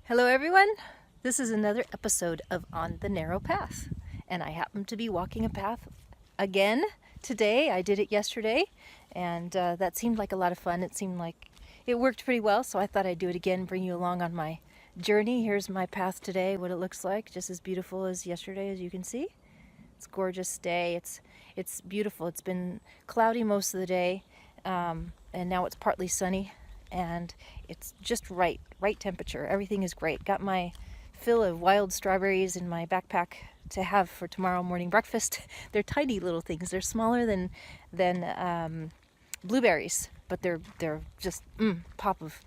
Hello everyone, this is another episode of On the Narrow Path, and I happen to be walking a path again today. I did it yesterday, and that seemed like a lot of fun. It seemed like it worked pretty well, so I thought I'd do it again, bring you along on my journey. Here's my path today, what it looks like, just as beautiful as yesterday, as you can see. It's a gorgeous day. It's beautiful. It's been cloudy most of the day, and now it's partly sunny, and it's just right temperature. Everything is great. Got my fill of wild strawberries in my backpack to have for tomorrow morning breakfast. They're tiny little things. They're smaller than blueberries, but they're just pop of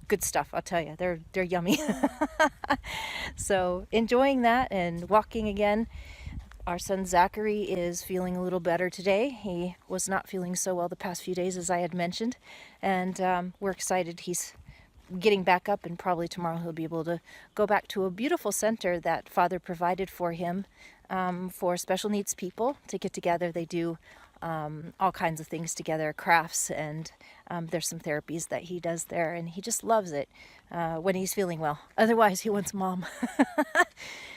good stuff. I'll tell you, they're yummy. So enjoying that and walking again. Our son Zachary is feeling a little better today. He was not feeling so well the past few days, as I had mentioned, and we're excited. He's getting back up, and probably tomorrow he'll be able to go back to a beautiful center that Father provided for him for special needs people to get together. They do all kinds of things together, crafts, and there's some therapies that he does there, and he just loves it when he's feeling well. Otherwise, he wants mom.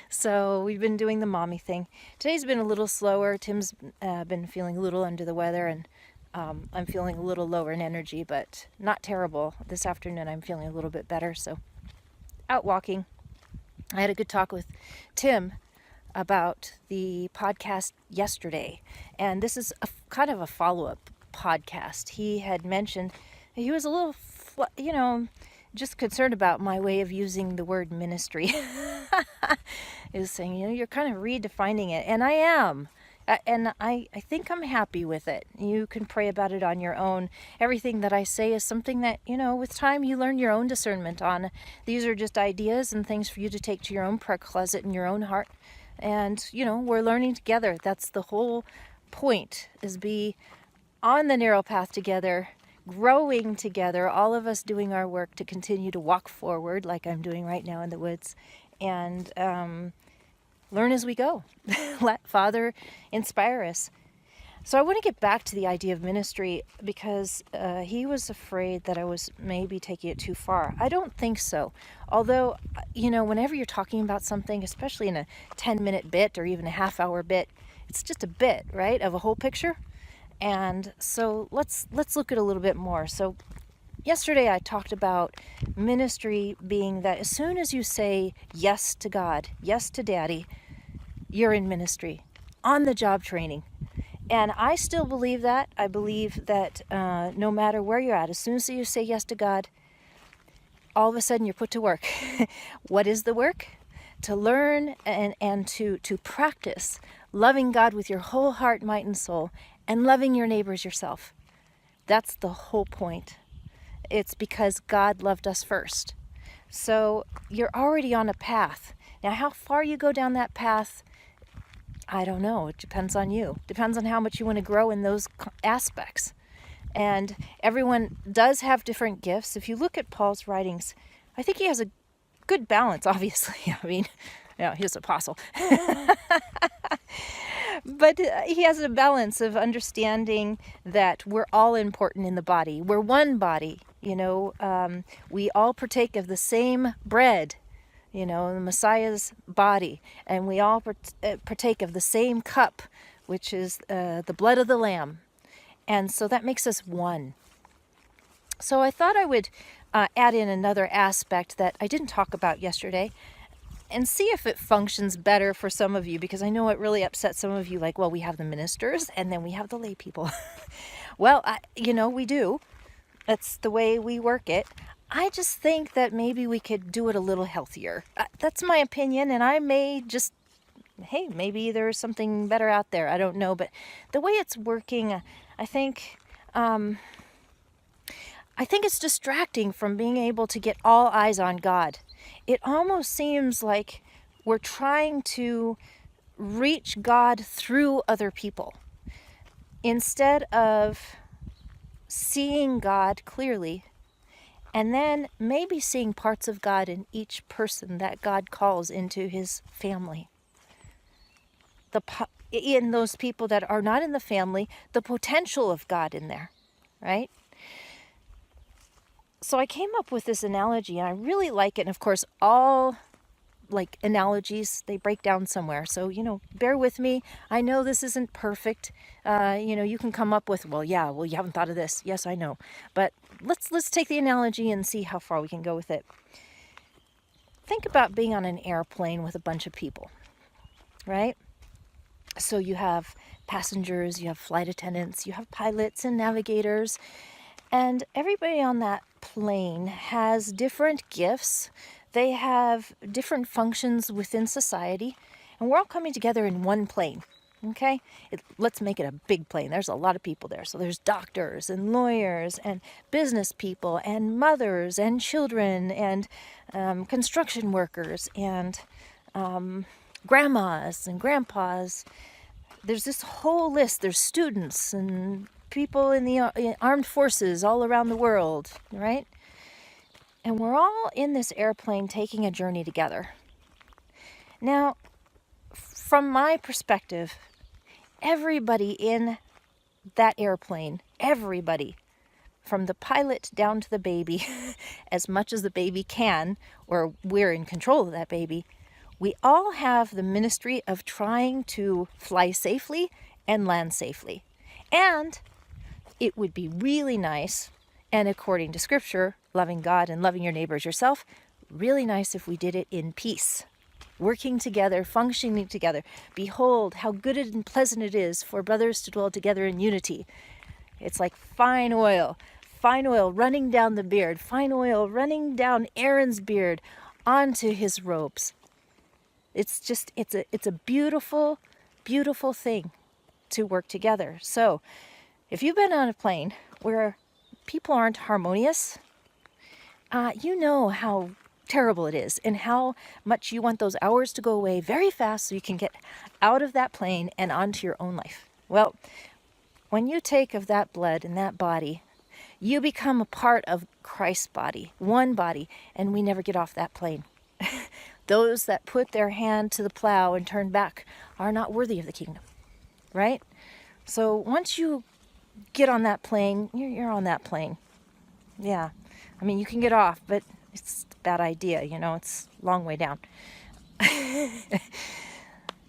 So we've been doing the mommy thing. Today's been a little slower. Tim's been feeling a little under the weather, and I'm feeling a little lower in energy, but not terrible. This afternoon I'm feeling a little bit better, so out walking. I had a good talk with Tim about the podcast yesterday, and this is kind of a follow-up podcast. He had mentioned he was a little, just concerned about my way of using the word ministry. Is saying, you're kind of redefining it, and I am. And I think I'm happy with it. You can pray about it on your own. Everything that I say is something that, with time you learn your own discernment on. These are just ideas and things for you to take to your own prayer closet and your own heart. And, we're learning together. That's the whole point, is be on the narrow path together, growing together, all of us doing our work to continue to walk forward like I'm doing right now in the woods. And learn as we go. Let Father inspire us. So I want to get back to the idea of ministry because he was afraid that I was maybe taking it too far. I don't think so. Although, whenever you're talking about something, especially in a 10-minute bit or even a half-hour bit, it's just a bit, right, of a whole picture. And so let's look at a little bit more. So yesterday I talked about ministry being that as soon as you say yes to God, yes to Daddy, you're in ministry, on the job training. And I still believe that. I believe that no matter where you're at, as soon as you say yes to God, all of a sudden you're put to work. What is the work? To learn and to practice loving God with your whole heart, might, and soul, and loving your neighbors yourself. That's the whole point. It's because God loved us first. So you're already on a path. Now, how far you go down that path, I don't know. It depends on you. Depends on how much you want to grow in those aspects. And everyone does have different gifts. If you look at Paul's writings, I think he has a good balance, obviously. I mean, he's an apostle. But he has a balance of understanding that we're all important in the body. We're one body. We all partake of the same bread, the Messiah's body, and we all partake of the same cup, which is the blood of the Lamb. And so that makes us one. So I thought I would add in another aspect that I didn't talk about yesterday and see if it functions better for some of you, because I know it really upsets some of you, like, well, we have the ministers and then we have the lay people. Well, we do. That's the way we work it. I just think that maybe we could do it a little healthier. That's my opinion, and I may just, hey, maybe there's something better out there. I don't know, but the way it's working, I think it's distracting from being able to get all eyes on God. It almost seems like we're trying to reach God through other people instead of seeing God clearly, and then maybe seeing parts of God in each person that God calls into his family. In those people that are not in the family, the potential of God in there, right? So I came up with this analogy, and I really like it. And of course, all like analogies, they break down somewhere. So, bear with me. I know this isn't perfect. You can come up with, well, yeah, well, you haven't thought of this. Yes, I know. But let's take the analogy and see how far we can go with it. Think about being on an airplane with a bunch of people, right? So you have passengers, you have flight attendants, you have pilots and navigators, and everybody on that plane has different gifts. They have different functions within society, and we're all coming together in one plane. Okay? Let's make it a big plane. There's a lot of people there. So there's doctors and lawyers and business people and mothers and children and construction workers and grandmas and grandpas. There's this whole list. There's students and people in the armed forces all around the world, right? And we're all in this airplane taking a journey together. Now, from my perspective, everybody in that airplane, everybody, from the pilot down to the baby, as much as the baby can, or we're in control of that baby, we all have the ministry of trying to fly safely and land safely. And it would be really nice, and according to Scripture, loving God and loving your neighbor as yourself, really nice if we did it in peace, working together, functioning together. Behold, how good and pleasant it is for brothers to dwell together in unity. It's like fine oil running down the beard, fine oil running down Aaron's beard onto his robes. It's a beautiful, beautiful thing to work together. So if you've been on a plane where people aren't harmonious, you know how terrible it is and how much you want those hours to go away very fast so you can get out of that plane and onto your own life. Well, when you take of that blood and that body, you become a part of Christ's body, one body, and we never get off that plane. Those that put their hand to the plow and turn back are not worthy of the kingdom, right? So once you get on that plane, you're on that plane. Yeah. I mean, you can get off, but it's a bad idea, it's a long way down.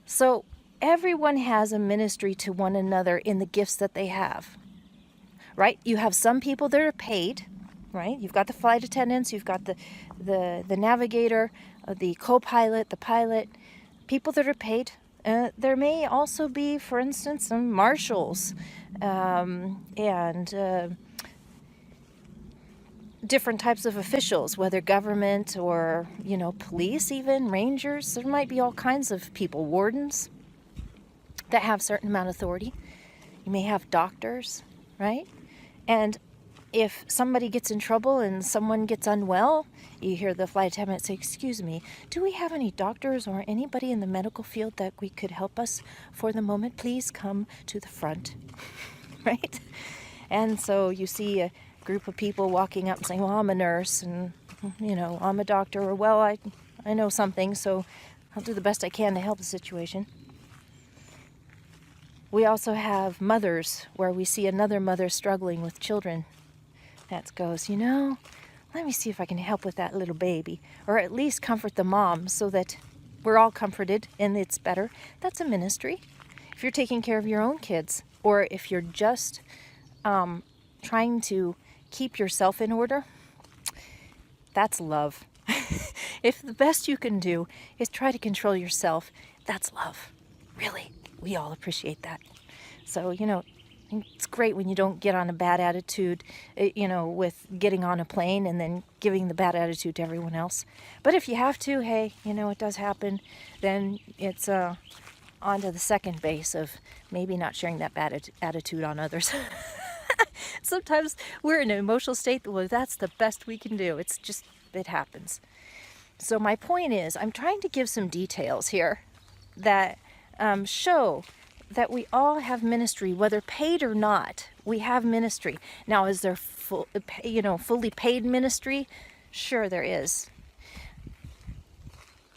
So everyone has a ministry to one another in the gifts that they have, right? You have some people that are paid, right? You've got the flight attendants, you've got the navigator, the co-pilot, the pilot, people that are paid. There may also be, for instance, some marshals and different types of officials, whether government or, police even, rangers. There might be all kinds of people, wardens, that have certain amount of authority. You may have doctors, right? And if somebody gets in trouble and someone gets unwell, you hear the flight attendant say, "Excuse me, do we have any doctors or anybody in the medical field that we could help us for the moment? Please come to the front." Right? And so you see a group of people walking up and saying, "Well, I'm a nurse and, I'm a doctor," or, "Well, I know something, so I'll do the best I can to help the situation." We also have mothers where we see another mother struggling with children. That goes, let me see if I can help with that little baby, or at least comfort the mom so that we're all comforted and it's better. That's a ministry. If you're taking care of your own kids, or if you're just trying to keep yourself in order, that's love. If the best you can do is try to control yourself, that's love. Really, we all appreciate that. So, it's great when you don't get on a bad attitude, with getting on a plane and then giving the bad attitude to everyone else. But if you have to, hey, it does happen, then it's on to the second base of maybe not sharing that bad attitude on others. Sometimes we're in an emotional state, well, that's the best we can do. It happens. So my point is, I'm trying to give some details here that show that we all have ministry, whether paid or not. We have ministry. Now, is there fully paid ministry? Sure, there is.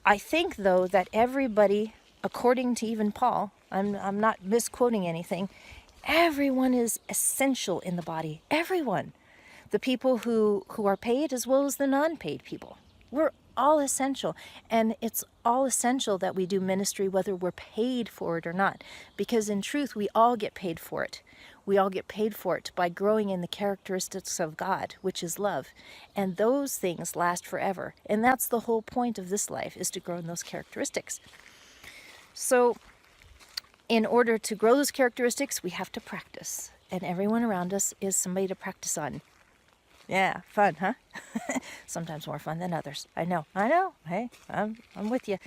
I think, though, that everybody, according to even Paul, I'm not misquoting anything, everyone is essential in the body. Everyone. the people who are paid as well as the non-paid people. We're all essential, and it's all essential that we do ministry whether we're paid for it or not, because in truth we all get paid for it. We all get paid for it by growing in the characteristics of God, which is love, and those things last forever, and that's the whole point of this life, is to grow in those characteristics. So in order to grow those characteristics, we have to practice, and everyone around us is somebody to practice on. Yeah, fun, huh? Sometimes more fun than others. I know. Hey, I'm with you.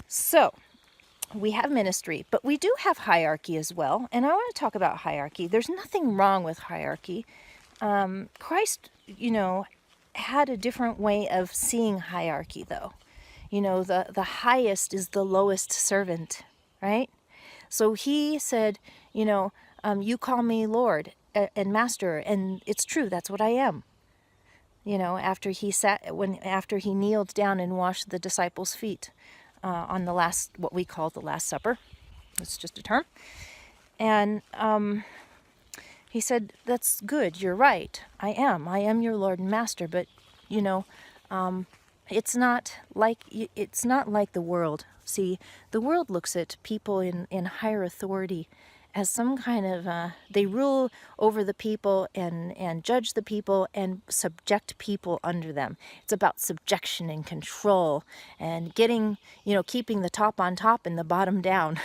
So, we have ministry, but we do have hierarchy as well. And I want to talk about hierarchy. There's nothing wrong with hierarchy. Christ, had a different way of seeing hierarchy, though. The highest is the lowest servant, right? So he said, you call me Lord and Master, and it's true, that's what I am. After he kneeled down and washed the disciples' feet on what we call the Last Supper. It's just a term. And he said, that's good, you're right, I am your Lord and Master, but it's not like the world. See, the world looks at people in higher authority as some kind of, they rule over the people and judge the people and subject people under them. It's about subjection and control and getting, keeping the top on top and the bottom down.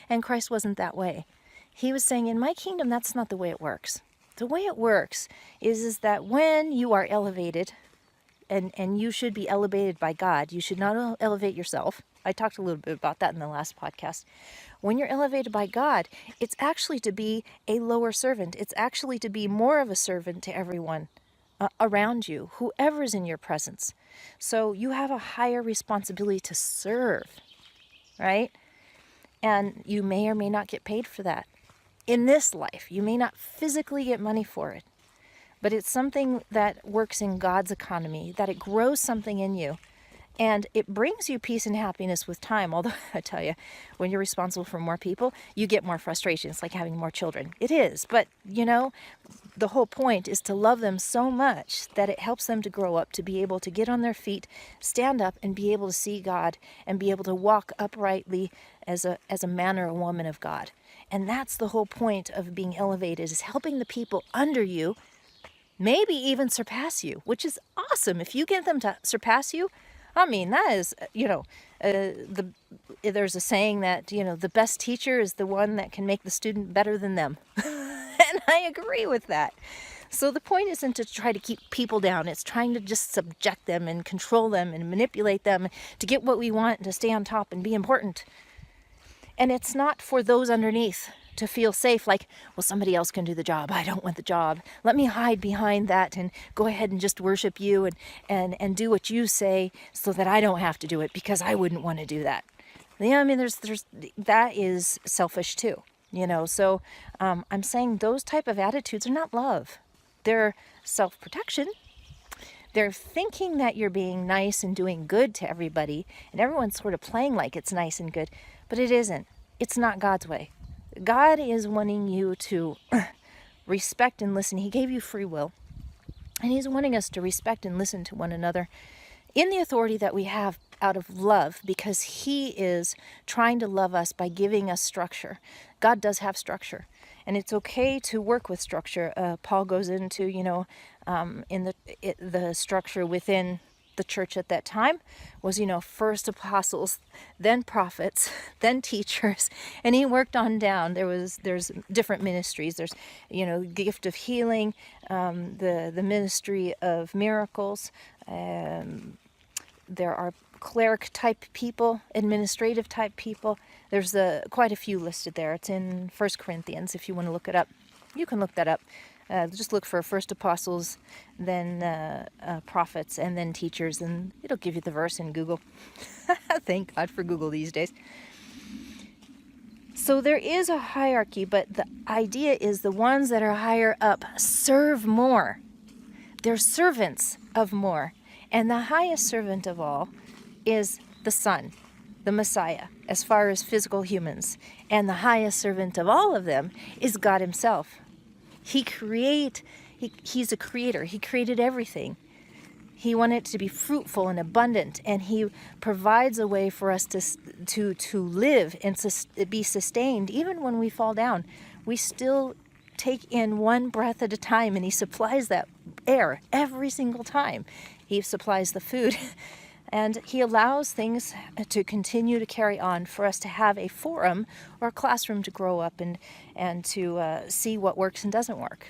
And Christ wasn't that way. He was saying, in my kingdom, that's not the way it works. The way it works is that when you are elevated, and you should be elevated by God, you should not elevate yourself. I talked a little bit about that in the last podcast. When you're elevated by God, it's actually to be a lower servant. It's actually to be more of a servant to everyone around you, whoever's in your presence. So you have a higher responsibility to serve, right? And you may or may not get paid for that. In this life, you may not physically get money for it, but it's something that works in God's economy, that it grows something in you. And it brings you peace and happiness with time. Although, I tell you, when you're responsible for more people, you get more frustration. It's like having more children. It is. But, the whole point is to love them so much that it helps them to grow up, to be able to get on their feet, stand up, and be able to see God, and be able to walk uprightly as a man or a woman of God. And that's the whole point of being elevated, is helping the people under you maybe even surpass you, which is awesome. If you get them to surpass you, that is, there's a saying that, the best teacher is the one that can make the student better than them. And I agree with that. So the point isn't to try to keep people down. It's trying to just subject them and control them and manipulate them to get what we want and to stay on top and be important. And it's not for those underneath to feel safe, like, well, somebody else can do the job. I don't want the job. Let me hide behind that and go ahead and just worship you and do what you say so that I don't have to do it, because I wouldn't want to do that. There's that is selfish too, So I'm saying those type of attitudes are not love. They're self-protection. They're thinking that you're being nice and doing good to everybody, and everyone's sort of playing like it's nice and good, but it isn't. It's not God's way. God is wanting you to respect and listen. He gave you free will, and He's wanting us to respect and listen to one another in the authority that we have out of love, because He is trying to love us by giving us structure. God does have structure, and it's okay to work with structure. Paul goes into, in the structure within the church at that time was, first apostles, then prophets, then teachers, and he worked on down. There's different ministries. There's, gift of healing, the ministry of miracles. There are cleric type people, administrative type people. There's quite a few listed there. It's in 1 Corinthians if you want to look it up. You can look that up. Just look for first apostles, then prophets, and then teachers, and it'll give you the verse in Google. Thank God for Google these days. So there is a hierarchy, but the idea is the ones that are higher up serve more. They're servants of more. And the highest servant of all is the Son, the Messiah, as far as physical humans. And the highest servant of all of them is God Himself. He's a creator. He created everything. He wanted it to be fruitful and abundant, and he provides a way for us to live and be sustained. Even when we fall down, we still take in one breath at a time, and he supplies that air every single time. He supplies the food, and he allows things to continue to carry on for us to have a forum or a classroom to grow up and to see what works and doesn't work.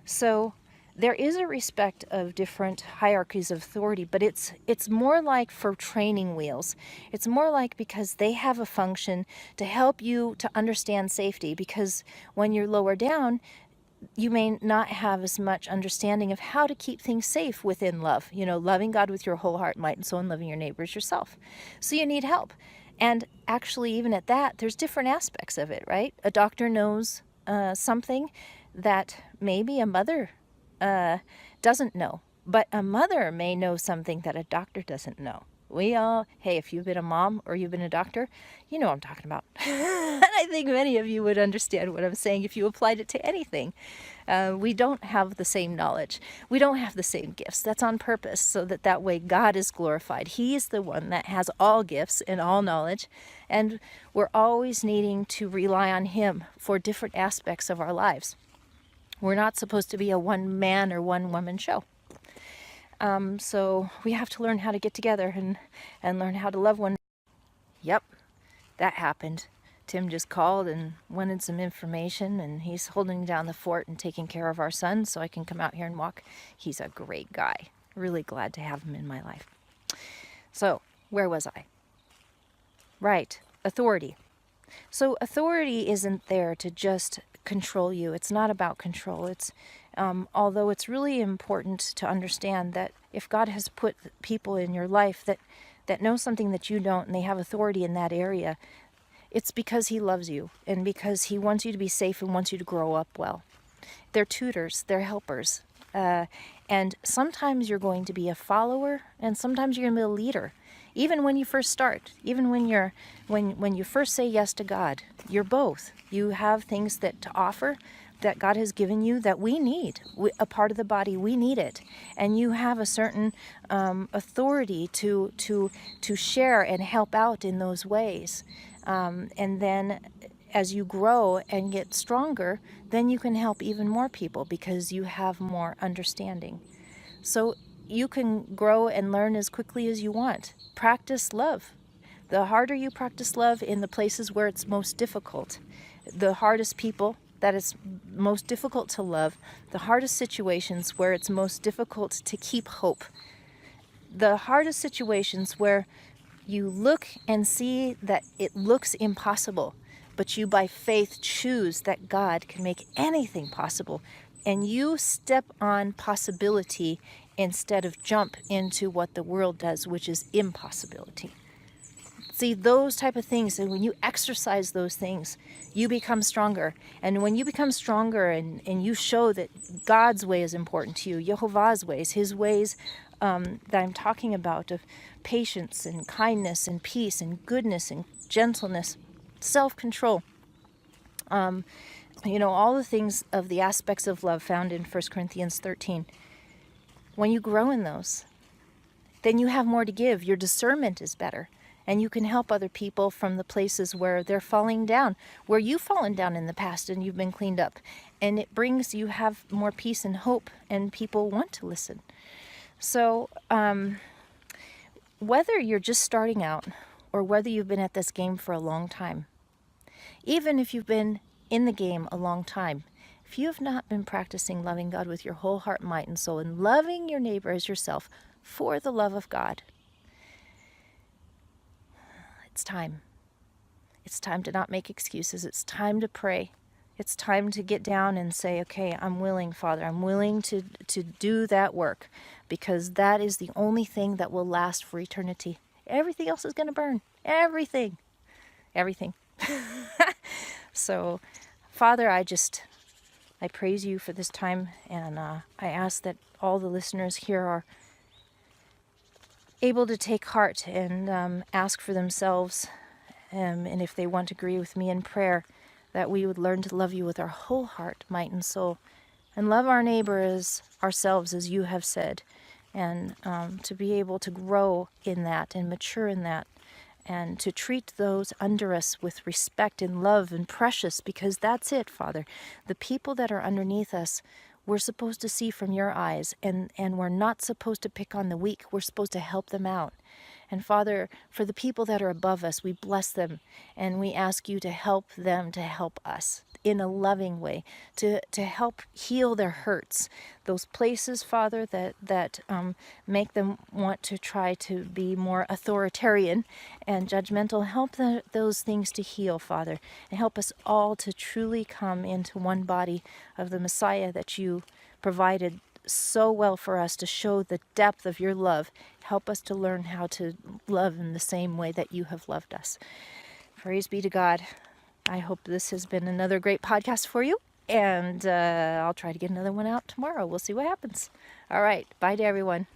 So there is a respect of different hierarchies of authority, but it's more like for training wheels. It's more like because they have a function to help you to understand safety, because when you're lower down, you may not have as much understanding of how to keep things safe within love. Loving God with your whole heart, might, and soul, and loving your neighbor as yourself. So you need help. And actually, even at that, there's different aspects of it, right? A doctor knows something that maybe a mother doesn't know, but a mother may know something that a doctor doesn't know. Hey, if you've been a mom or you've been a doctor, you know what I'm talking about. And I think many of you would understand what I'm saying if you applied it to anything. We don't have the same knowledge. We don't have the same gifts. That's on purpose, so that way God is glorified. He is the one that has all gifts and all knowledge, and we're always needing to rely on him for different aspects of our lives. We're not supposed to be a one man or one woman show. So we have to learn how to get together and learn how to love one. Yep, that happened. Tim just called and wanted some information, and he's holding down the fort and taking care of our son so I can come out here and walk. He's a great guy. Really glad to have him in my life. So, where was I? Right, authority. So authority isn't there to just control you. It's not about control. It's although it's really important to understand that if God has put people in your life that know something that you don't, and they have authority in that area, it's because he loves you and because he wants you to be safe and wants you to grow up well. They're tutors, they're helpers. And sometimes you're going to be a follower, and sometimes you're going to be a leader. Even when you first start, even when you first say yes to God, you're both. You have things to offer that God has given you that we need. A part of the body, we need it, and you have a certain authority to share and help out in those ways. And then, as you grow and get stronger, then you can help even more people because you have more understanding. So you can grow and learn as quickly as you want. Practice love. The harder you practice love in the places where it's most difficult, the hardest people that it's most difficult to love, the hardest situations where it's most difficult to keep hope, the hardest situations where you look and see that it looks impossible, but you by faith choose that God can make anything possible, and you step on possibility instead of jump into what the world does, which is impossibility. See, those type of things, and when you exercise those things, you become stronger. And when you become stronger and you show that God's way is important to you, Jehovah's ways, his ways that I'm talking about, of patience and kindness and peace and goodness and gentleness, self-control, all the things of the aspects of love found in 1 Corinthians 13. When you grow in those, then you have more to give. Your discernment is better. And you can help other people from the places where they're falling down, where you've fallen down in the past and you've been cleaned up. And you have more peace and hope, and people want to listen. So whether you're just starting out or whether you've been at this game for a long time, even if you've been in the game a long time, if you have not been practicing loving God with your whole heart, might, and soul, and loving your neighbor as yourself for the love of God, it's time. It's time to not make excuses. It's time to pray. It's time to get down and say, okay, I'm willing, Father. I'm willing to do that work, because that is the only thing that will last for eternity. Everything else is going to burn. Everything. So, Father, I praise you for this time, and I ask that all the listeners here are able to take heart and ask for themselves, and if they want to agree with me in prayer, that we would learn to love you with our whole heart, might, and soul, and love our neighbor as ourselves, as you have said, and to be able to grow in that and mature in that, and to treat those under us with respect and love and precious, because that's it, Father. The people that are underneath us, we're supposed to see from your eyes, and we're not supposed to pick on the weak. We're supposed to help them out. And Father, for the people that are above us, we bless them, and we ask you to help them to help us in a loving way, to help heal their hurts, those places, Father, that make them want to try to be more authoritarian and judgmental. Help those things to heal, Father, and help us all to truly come into one body of the Messiah that you provided so well for us, to show the depth of your love. Help us to learn how to love in the same way that you have loved us. Praise be to God. I hope this has been another great podcast for you, and I'll try to get another one out tomorrow. We'll see what happens. All right. Bye to everyone.